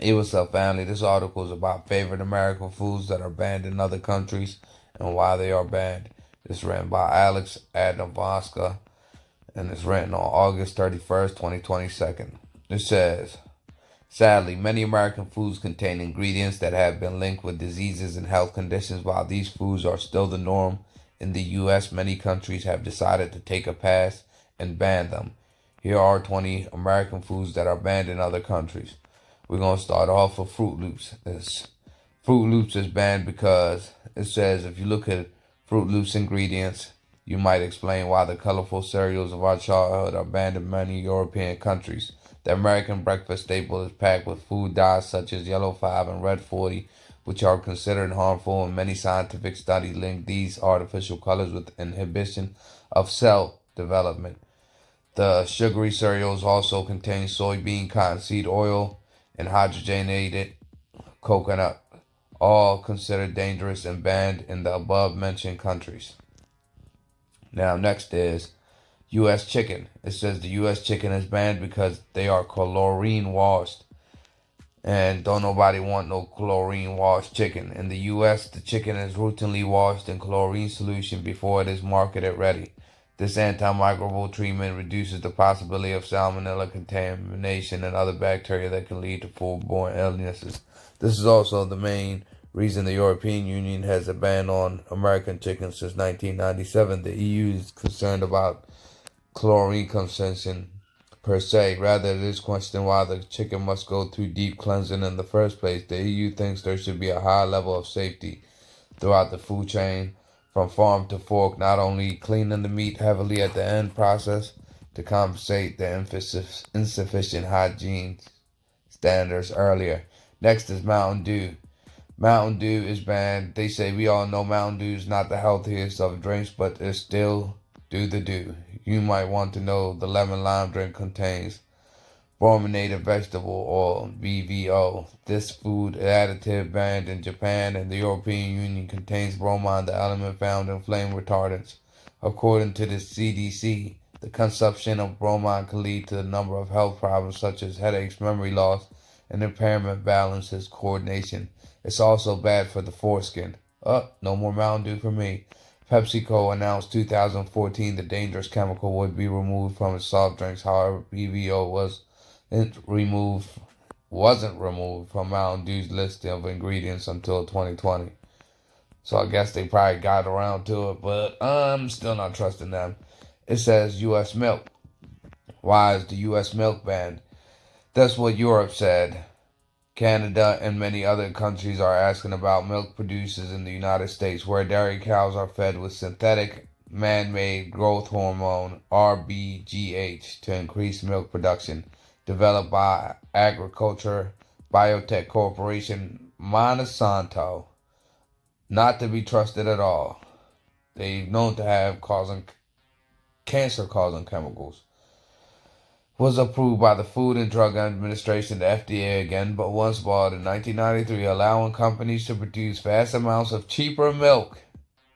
Hey, what's up, family? This article is about favorite American foods that are banned in other countries and why they are banned. It's written by Alex Adamowska and it's written on August 31st, 2022. It says, sadly, many American foods contain ingredients that have been linked with diseases and health conditions. While these foods are still the norm in the U.S., many countries have decided to take a pass and ban them. Here are 20 American foods that are banned in other countries. We're going to start off with Fruit Loops. Fruit Loops is banned because it says if you look at Fruit Loops ingredients, you might explain why the colorful cereals of our childhood are banned in many European countries. The American breakfast staple is packed with food dyes such as Yellow 5 and Red 40, which are considered harmful, and many scientific studies link these artificial colors with inhibition of cell development. The sugary cereals also contain soybean, cottonseed oil, and hydrogenated coconut, all considered dangerous and banned in the above mentioned countries. Now, next is U.S. chicken. It says the U.S. chicken is banned because they are chlorine washed. And don't nobody want no chlorine washed chicken. In the U.S., the chicken is routinely washed in chlorine solution before it is marketed ready. This antimicrobial treatment reduces the possibility of salmonella contamination and other bacteria that can lead to foodborne illnesses. This is also the main reason the European Union has a ban on American chicken since 1997. The EU is concerned about chlorine consumption per se. Rather, it is questioned why the chicken must go through deep cleansing in the first place. The EU thinks there should be a high level of safety throughout the food chain, from farm to fork, not only cleaning the meat heavily at the end process to compensate the insufficient hygiene standards earlier. Next is Mountain Dew. Mountain Dew is banned. They say we all know Mountain Dew is not the healthiest of drinks, but it still do the do. You might want to know the lemon lime drink contains brominated vegetable oil, BVO. This food additive banned in Japan and the European Union contains bromine, the element found in flame retardants. According to the CDC, the consumption of bromine can lead to a number of health problems such as headaches, memory loss, and impairment balances coordination. It's also bad for the foreskin. No more Mountain Dew for me. PepsiCo announced 2014 the dangerous chemical would be removed from its soft drinks. However, BVO wasn't removed from Mountain Dew's list of ingredients until 2020. So I guess they probably got around to it, but I'm still not trusting them. It says U.S. milk. Why is the U.S. milk banned? That's what Europe said. Canada and many other countries are asking about milk producers in the United States, where dairy cows are fed with synthetic man-made growth hormone RBGH to increase milk production. Developed by agriculture biotech corporation Monsanto, not to be trusted at all. They're known to have cancer-causing chemicals. Was approved by the Food and Drug Administration, the FDA again, but once bought in 1993, allowing companies to produce vast amounts of cheaper milk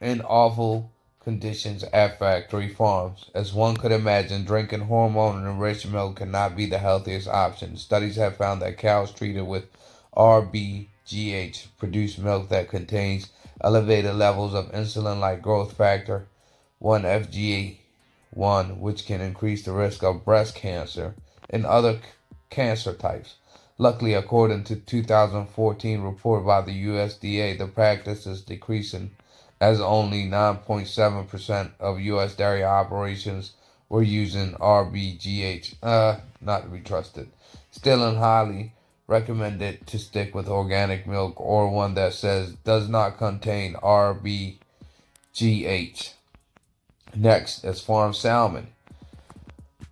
in awful conditions at factory farms. As one could imagine, drinking hormone-enriched milk cannot be the healthiest option. Studies have found that cows treated with RBGH produce milk that contains elevated levels of insulin-like growth factor 1 FGA1, which can increase the risk of breast cancer and other cancer types. Luckily, according to 2014 report by the USDA, the practice is decreasing as only 9.7% of U.S. dairy operations were using RBGH. Not to be trusted. Still highly recommended to stick with organic milk or one that says does not contain RBGH. Next is farm salmon.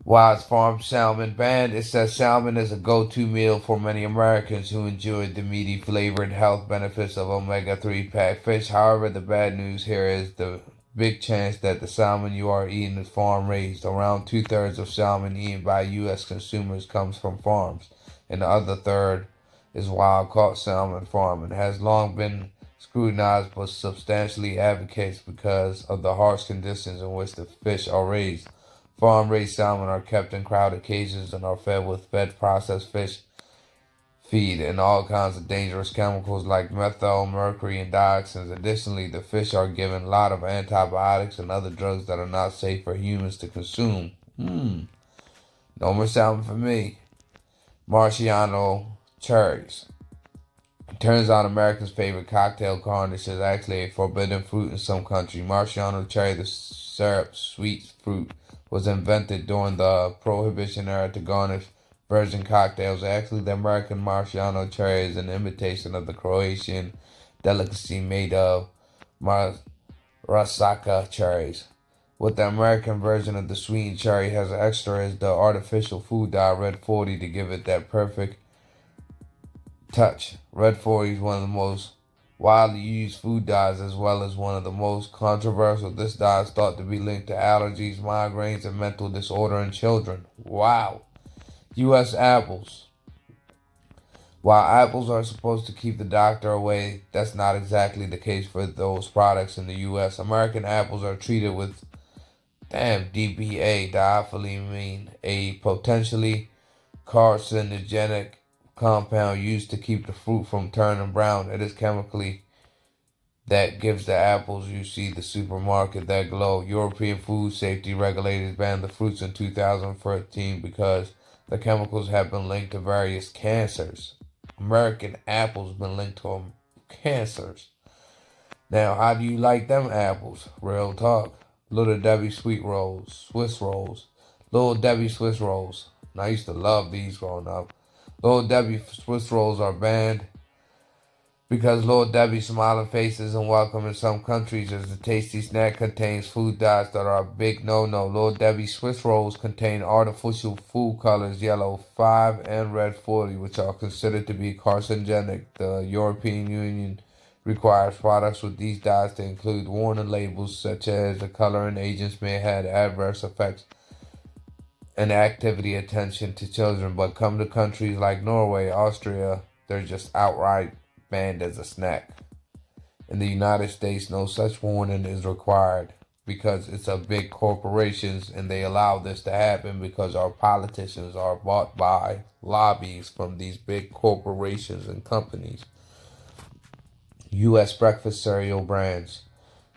Why is farm salmon banned? It says salmon is a go-to meal for many Americans who enjoy the meaty flavored health benefits of omega-3 packed fish. However, the bad news here is the big chance that the salmon you are eating is farm-raised. Around 2/3 of salmon eaten by U.S. consumers comes from farms, and the other third is wild-caught salmon farming. It has long been scrutinized but substantially advocates because of the harsh conditions in which the fish are raised. Farm-raised salmon are kept in crowded cages and are fed with processed fish feed and all kinds of dangerous chemicals like methyl, mercury, and dioxins. Additionally, the fish are given a lot of antibiotics and other drugs that are not safe for humans to consume. No more salmon for me. Marciano cherries. It turns out Americans' favorite cocktail garnish is actually a forbidden fruit in some countries. Marciano cherry, the syrup sweet fruit, was invented during the Prohibition era to garnish virgin cocktails. Actually, the American Marciano cherry is an imitation of the Croatian delicacy made of Marasaka cherries. What the American version of the sweetened cherry has extra is the artificial food dye Red 40 to give it that perfect touch. Red 40 is one of the most widely used food dyes as well as one of the most controversial. This dye is thought to be linked to allergies, migraines, and mental disorder in children. Wow. U.S. apples. While apples are supposed to keep the doctor away, that's not exactly the case for those products in the U.S. American apples are treated with DBA, diethylamine, a potentially carcinogenic compound used to keep the fruit from turning brown. It is chemically that gives the apples you see at the supermarket that glow. European food safety regulators banned the fruits in 2013 because the chemicals have been linked to various cancers. American apples been linked to cancers. Now, how do you like them apples? Real talk. Little Debbie sweet rolls, Swiss rolls. Little Debbie Swiss rolls. And I used to love these growing up. Little Debbie Swiss rolls are banned because Little Debbie's smiling face isn't welcome in some countries as the tasty snack contains food dyes that are a big no-no. Little Debbie Swiss rolls contain artificial food colors yellow 5 and red 40, which are considered to be carcinogenic. The European Union requires products with these dyes to include warning labels such as the coloring agents may have adverse effects and activity attention to children, but come to countries like Norway, Austria, they're just outright banned as a snack. In the United States, no such warning is required because it's a big corporations and they allow this to happen because our politicians are bought by lobbies from these big corporations and companies. U.S. breakfast cereal brands,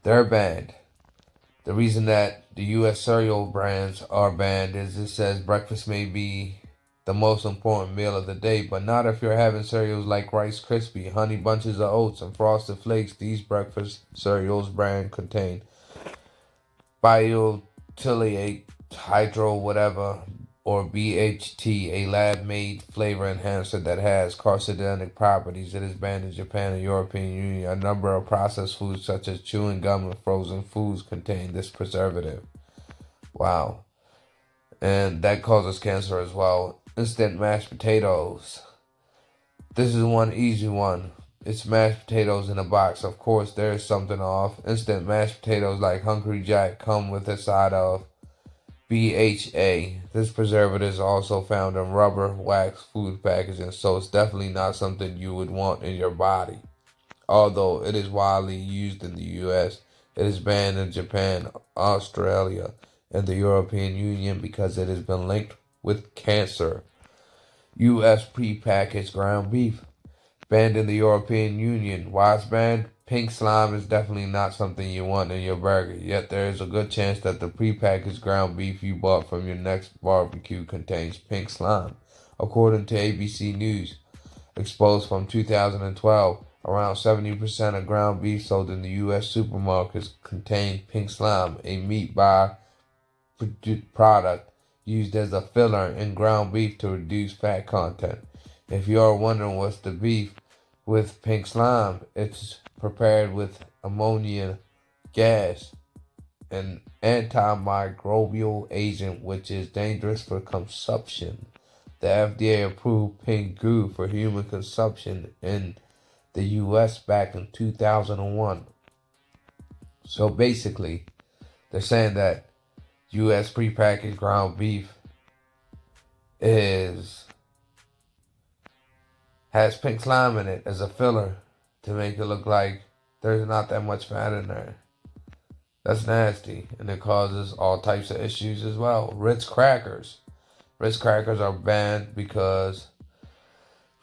they're banned. The reason that the U.S. cereal brands are banned is it says breakfast may be the most important meal of the day, but not if you're having cereals like Rice Krispies, Honey Bunches of Oats, and Frosted Flakes. These breakfast cereals brand contain biotinylate, hydro whatever, or BHT, a lab-made flavor enhancer that has carcinogenic properties. It is banned in Japan and European Union. A number of processed foods such as chewing gum and frozen foods contain this preservative. Wow. And that causes cancer as well. Instant mashed potatoes. This is one easy one. It's mashed potatoes in a box. Of course, there is something off. Instant mashed potatoes like Hungry Jack come with a side of BHA. This preservative is also found in rubber, wax, food packaging, so it's definitely not something you would want in your body. Although it is widely used in the US, it is banned in Japan, Australia, and the European Union because it has been linked with cancer. US prepackaged ground beef, banned in the European Union. Why it's banned? Pink slime is definitely not something you want in your burger, yet there is a good chance that the prepackaged ground beef you bought from your next barbecue contains pink slime. According to ABC News, exposed from 2012, around 70% of ground beef sold in the U.S. supermarkets contain pink slime, a meat by-product used as a filler in ground beef to reduce fat content. If you are wondering what's the beef with pink slime, it's prepared with ammonia gas, an antimicrobial agent which is dangerous for consumption. The FDA approved pink goo for human consumption in the US back in 2001. So basically, they're saying that US prepackaged ground beef has pink slime in it as a filler to make it look like there's not that much fat in there. That's nasty, and it causes all types of issues as well. Ritz crackers. Ritz crackers are banned because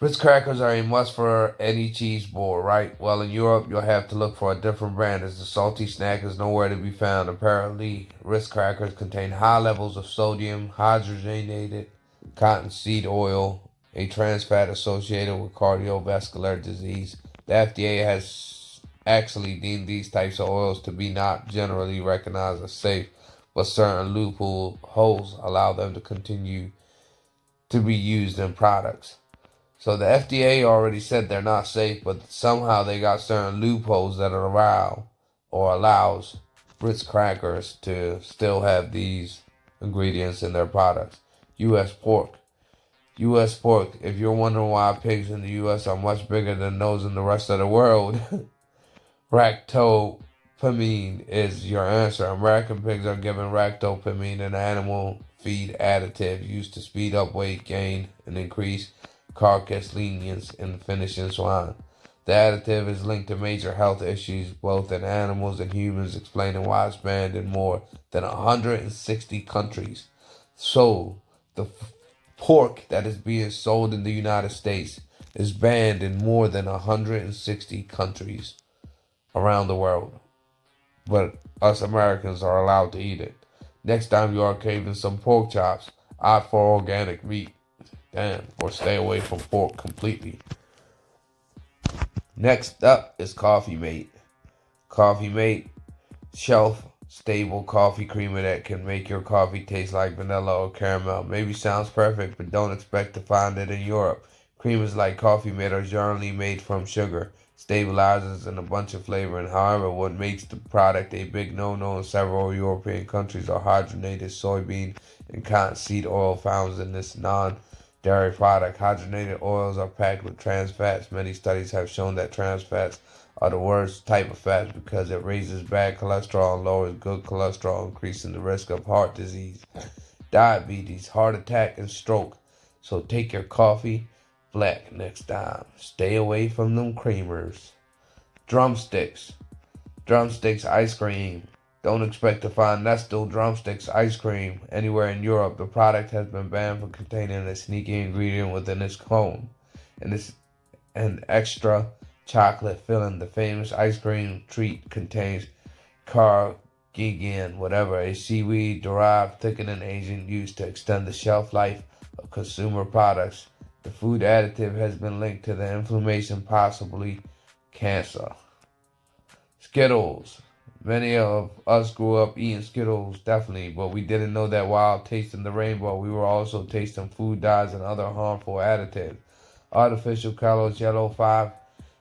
Ritz crackers are a must for any cheese board, right? Well, in Europe, you'll have to look for a different brand as the salty snack is nowhere to be found. Apparently, Ritz crackers contain high levels of sodium, hydrogenated cottonseed oil, a trans fat associated with cardiovascular disease. The FDA has actually deemed these types of oils to be not generally recognized as safe, but certain loopholes allow them to continue to be used in products. So the FDA already said they're not safe, but somehow they got certain loopholes that allow or allows Ritz crackers to still have these ingredients in their products. U.S. pork. U.S. pork. If you're wondering why pigs in the U.S. are much bigger than those in the rest of the world, ractopamine is your answer. American pigs are given ractopamine, an animal feed additive used to speed up weight gain and increase carcass lenience in finishing swine. The additive is linked to major health issues both in animals and humans, explaining why it's banned in more than 160 countries. So, the pork that is being sold in the United States is banned in more than 160 countries around the world. But us Americans are allowed to eat it. Next time you are craving some pork chops, opt for organic meat. Damn, or stay away from pork completely. Next up is Coffee Mate. Coffee Mate, shelf stable coffee creamer that can make your coffee taste like vanilla or caramel. Maybe sounds perfect, but don't expect to find it in Europe. Creamers like Coffee Mate are generally made from sugar, stabilizers, and a bunch of flavoring. However, what makes the product a big no-no in several European countries are hydrogenated soybean and cottonseed oil found in this non-dairy product. Hydrogenated oils are packed with trans fats. Many studies have shown that trans fats are the worst type of fats because it raises bad cholesterol and lowers good cholesterol, increasing the risk of heart disease, diabetes, heart attack, and stroke. So take your coffee black next time. Stay away from them creamers. Drumsticks. Drumsticks ice cream. Don't expect to find Nestle Drumsticks ice cream anywhere in Europe. The product has been banned for containing a sneaky ingredient within its cone, and it's an extra chocolate filling. The famous ice cream treat contains carrageenan, whatever, a seaweed-derived thickening agent used to extend the shelf life of consumer products. The food additive has been linked to the inflammation, possibly cancer. Skittles. Many of us grew up eating Skittles, definitely, but we didn't know that while tasting the rainbow, we were also tasting food dyes and other harmful additives. Artificial colors, yellow 5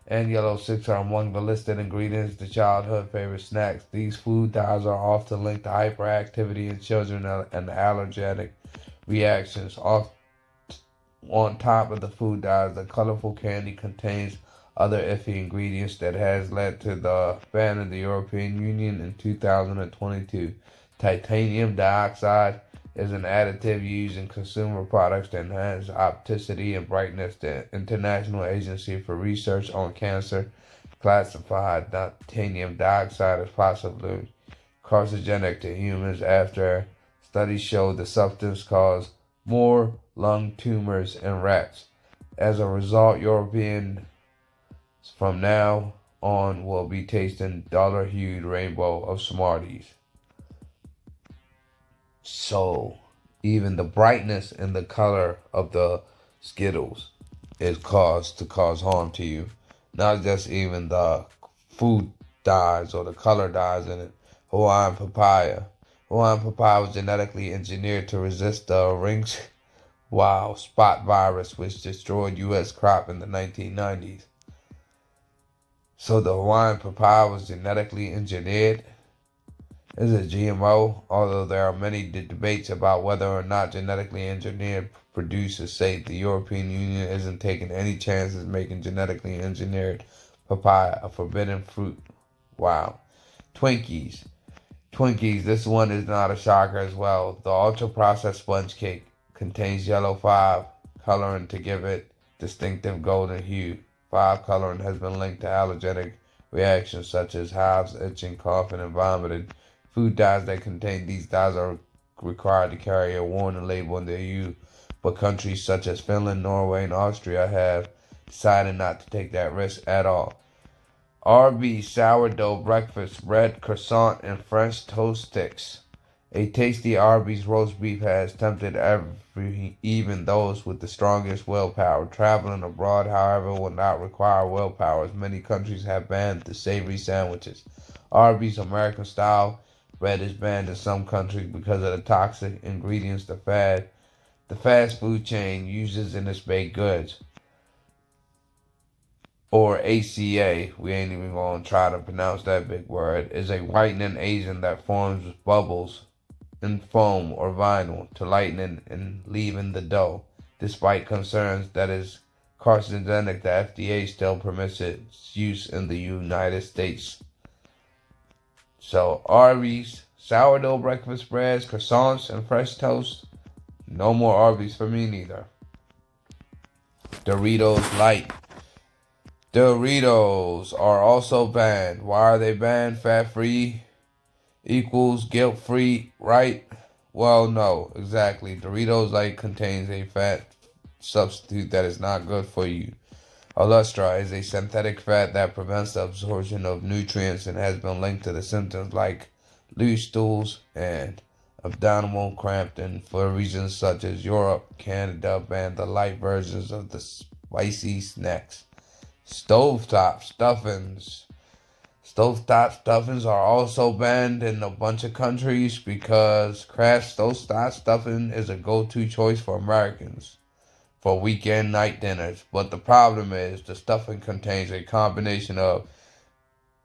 and yellow 6 are among the listed ingredients to childhood favorite snacks. These food dyes are often linked to hyperactivity in children and allergic reactions. On top of the food dyes, the colorful candy contains other iffy ingredients that has led to the ban in the European Union in 2022. Titanium dioxide is an additive used in consumer products to enhance opticity and brightness. The International Agency for Research on Cancer classified titanium dioxide as possibly carcinogenic to humans after studies showed the substance caused more lung tumors in rats. As a result, Europeans from now on will be tasting dollar-hued rainbow of Smarties. So, even the brightness and the color of the Skittles is caused to cause harm to you. Not just even the food dyes or the color dyes in it. Hawaiian papaya. Hawaiian papaya was genetically engineered to resist the ringworm spot virus, which destroyed U.S. crop in the 1990s. So the Hawaiian papaya was genetically engineered. Is it GMO? Although there are many debates about whether or not genetically engineered producers safe, the European Union isn't taking any chances making genetically engineered papaya a forbidden fruit. Wow. Twinkies. Twinkies, this one is not a shocker as well. The ultra-processed sponge cake contains yellow 5 coloring to give it distinctive golden hue. 5 coloring has been linked to allergic reactions such as hives, itching, coughing, and vomiting. Food dyes that contain these dyes are required to carry a warning label in the EU but countries such as Finland, Norway, and Austria have decided not to take that risk at all. Arby's sourdough breakfast bread, croissant, and French toast sticks. A tasty Arby's roast beef has tempted even those with the strongest willpower. Traveling abroad, however, will not require willpower, as many countries have banned the savory sandwiches. Arby's American style bread is banned in some countries because of the toxic ingredients the fast food chain uses in its baked goods. Or ACA, we ain't even gonna try to pronounce that big word, is a whitening agent that forms bubbles in foam or vinyl to lighten and leaven the dough. Despite concerns that is carcinogenic, the FDA still permits its use in the United States. So Arby's, sourdough breakfast breads, croissants, and fresh toast. No more Arby's for me neither. Doritos Light. Doritos are also banned. Why are they banned? Fat-free equals guilt-free, right? Well, no, exactly. Doritos Light contains a fat substitute that is not good for you. Olestra is a synthetic fat that prevents the absorption of nutrients and has been linked to the symptoms like loose stools and abdominal cramping. For reasons such as Europe, Canada banned the light versions of the spicy snacks. Stovetop stuffings. Stovetop stuffings are also banned in a bunch of countries because Kraft stovetop stuffing is a go-to choice for Americans for weekend night dinners. But the problem is the stuffing contains a combination of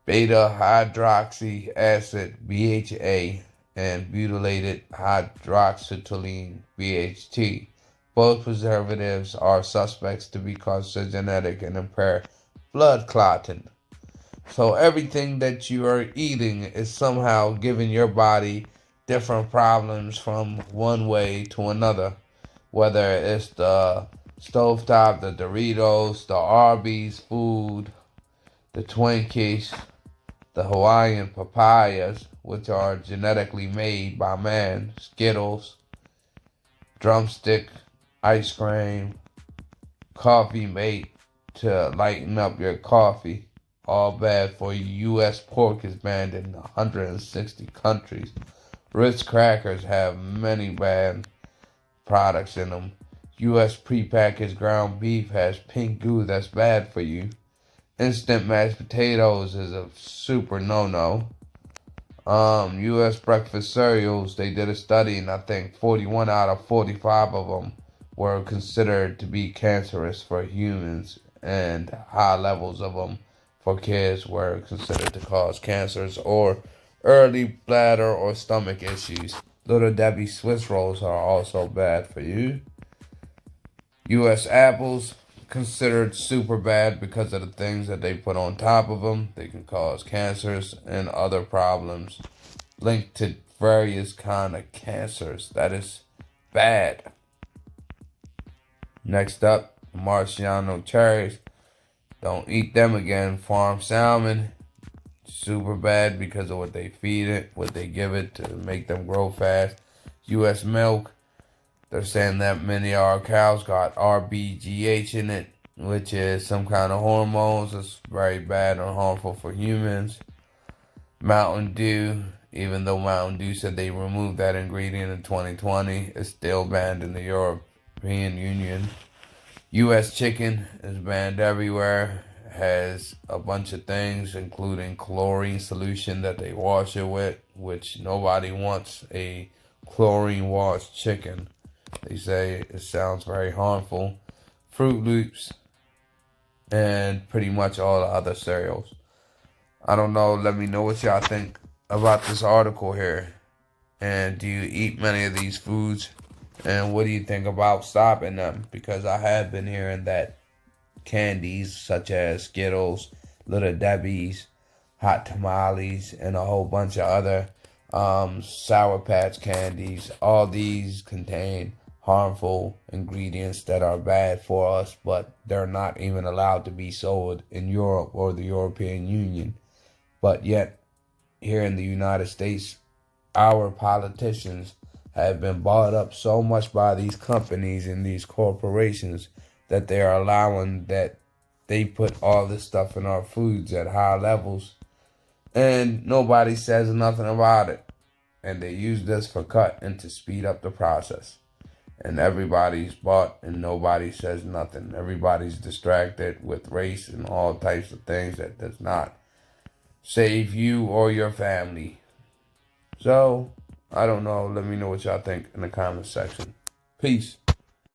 beta hydroxy acid BHA and butylated hydroxytoluene BHT. Both preservatives are suspects to be carcinogenic and impair blood clotting. So everything that you are eating is somehow giving your body different problems from one way to another. Whether it's the stovetop, the Doritos, the Arby's food, the Twinkies, the Hawaiian papayas, which are genetically made by man, Skittles, drumstick, ice cream, coffee mate to lighten up your coffee. All bad for you. U.S. pork is banned in 160 countries. Ritz crackers have many banned products in them. U.S. prepackaged ground beef has pink goo that's bad for you. Instant mashed potatoes is a super no-no. U.S. breakfast cereals, they did a study and I think 41 out of 45 of them were considered to be cancerous for humans, and high levels of them for kids were considered to cause cancers or early bladder or stomach issues. Little Debbie Swiss rolls are also bad for you. U.S. apples considered super bad because of the things that they put on top of them. They can cause cancers and other problems linked to various kind of cancers. That is bad. Next up, Marciano cherries. Don't eat them again. Farm salmon, super bad because of what they feed it, what they give it to make them grow fast. U.S. milk, they're saying that many of our cows got RBGH in it, which is some kind of hormones. It's very bad and harmful for humans. Mountain Dew, even though Mountain Dew said they removed that ingredient in 2020, it's still banned in the European Union. U.S. chicken is banned everywhere. Has a bunch of things, including chlorine solution that they wash it with, which nobody wants a chlorine washed chicken. They say it sounds very harmful. Fruit Loops and pretty much all the other cereals. I don't know. Let me know what y'all think about this article here. And do you eat many of these foods? And what do you think about stopping them? Because I have been hearing that candies such as Skittles, Little Debbie's, Hot Tamales, and a whole bunch of other Sour Patch candies, all these contain harmful ingredients that are bad for us, but they're not even allowed to be sold in Europe or the European Union. But yet, here in the United States, our politicians have been bought up so much by these companies and these corporations that they are allowing that they put all this stuff in our foods at high levels, and nobody says nothing about it. And they use this for cut and to speed up the process. And everybody's bought and nobody says nothing. Everybody's distracted with race and all types of things that does not save you or your family. So, I don't know. Let me know what y'all think in the comment section. Peace.